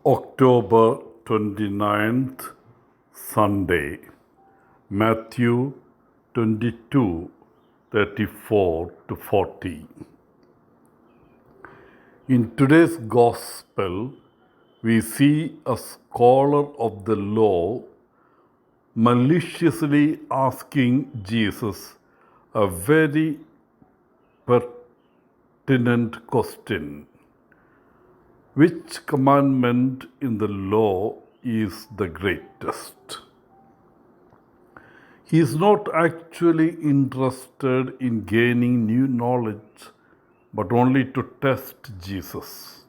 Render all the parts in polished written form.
October 29th, Sunday, Matthew 22:34-40. In today's Gospel, we see a scholar of the law maliciously asking Jesus a very pertinent question. Which commandment in the law is the greatest? He is not actually interested in gaining new knowledge, but only to test Jesus.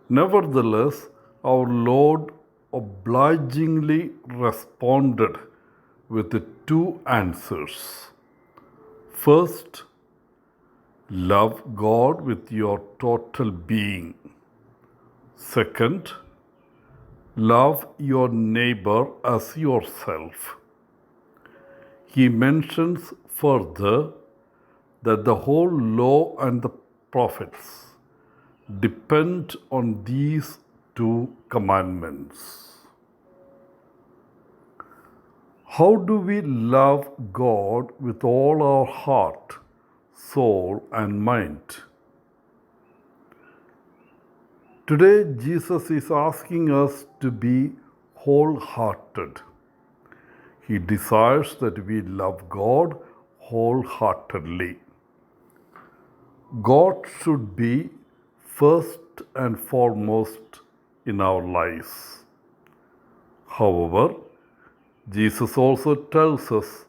Nevertheless, our Lord obligingly responded with two answers. First, love God with your total being. Second, love your neighbor as yourself. He mentions further that the whole law and the prophets depend on these two commandments. How do we love God with all our heart, soul, and mind? Today, Jesus is asking us to be wholehearted. He desires that we love God wholeheartedly. God should be first and foremost in our lives. However, Jesus also tells us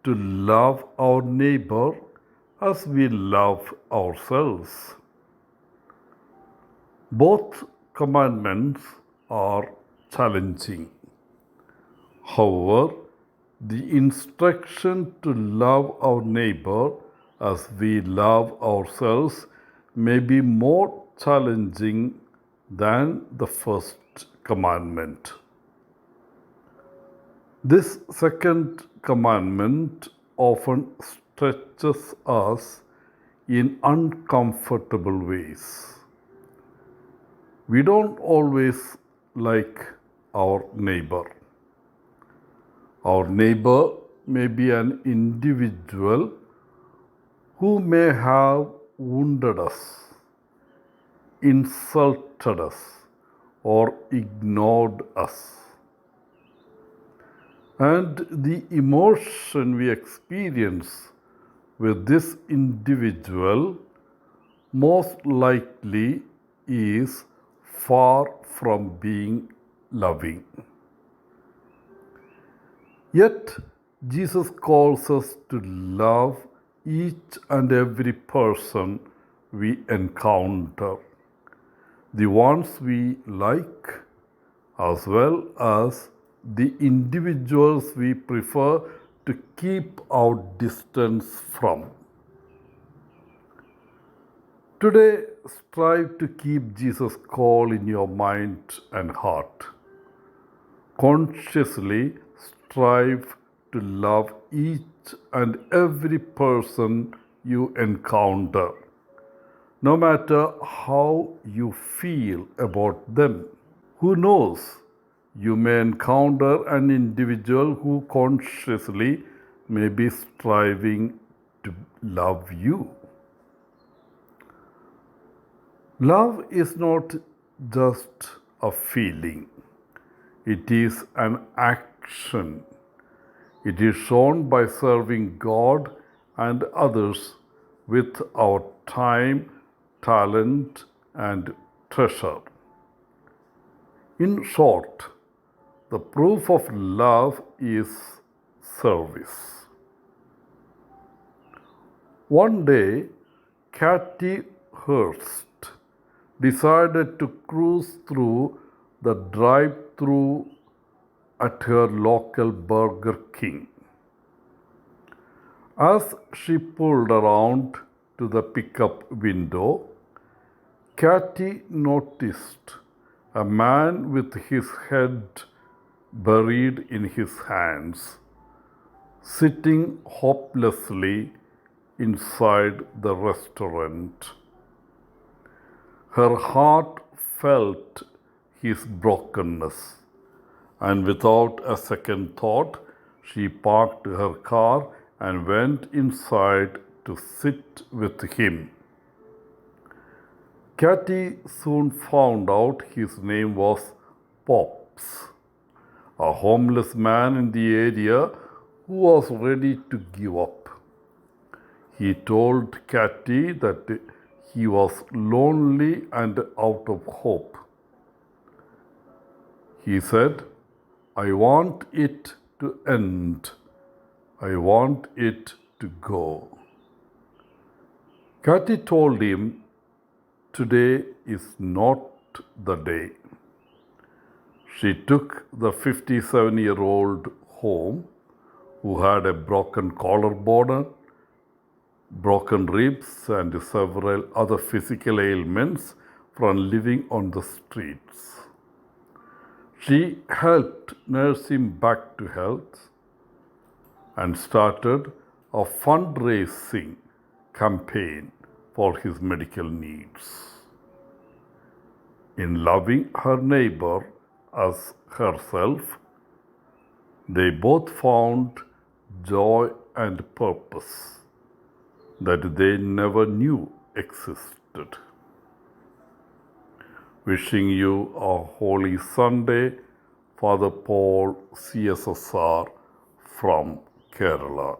to love our neighbor as we love ourselves. Both commandments are challenging. However, the instruction to love our neighbor as we love ourselves may be more challenging than the first commandment. This second commandment often stretches us in uncomfortable ways. We don't always like our neighbor. Our neighbor may be an individual who may have wounded us, insulted us, or ignored us. And the emotion we experience with this individual most likely is far from being loving. Yet, Jesus calls us to love each and every person we encounter, the ones we like, as well as the individuals we prefer to keep our distance from. Today, strive to keep Jesus' call in your mind and heart. Consciously strive to love each and every person you encounter, no matter how you feel about them. Who knows? You may encounter an individual who consciously may be striving to love you. Love is not just a feeling, it is an action. It is shown by serving God and others with our time, talent, and treasure. In short, the proof of love is service. One day, Kathy Hurst decided to cruise through the drive-through at her local Burger King. As she pulled around to the pickup window, Kathy noticed a man with his head buried in his hands, sitting hopelessly inside the restaurant. Her heart felt his brokenness. And without a second thought, she parked her car and went inside to sit with him. Katy soon found out his name was Pops, a homeless man in the area who was ready to give up. He told Katy that he was lonely and out of hope. He said, I want it to end. I want it to go. Katy told him, today is not the day. She took the 57-year-old home who had a broken collarbone, broken ribs, and several other physical ailments from living on the streets. She helped nurse him back to health and started a fundraising campaign for his medical needs. In loving her neighbor as herself, they both found joy and purpose that they never knew existed. Wishing you a holy Sunday, Father Paul C.Ss.R. from Kerala.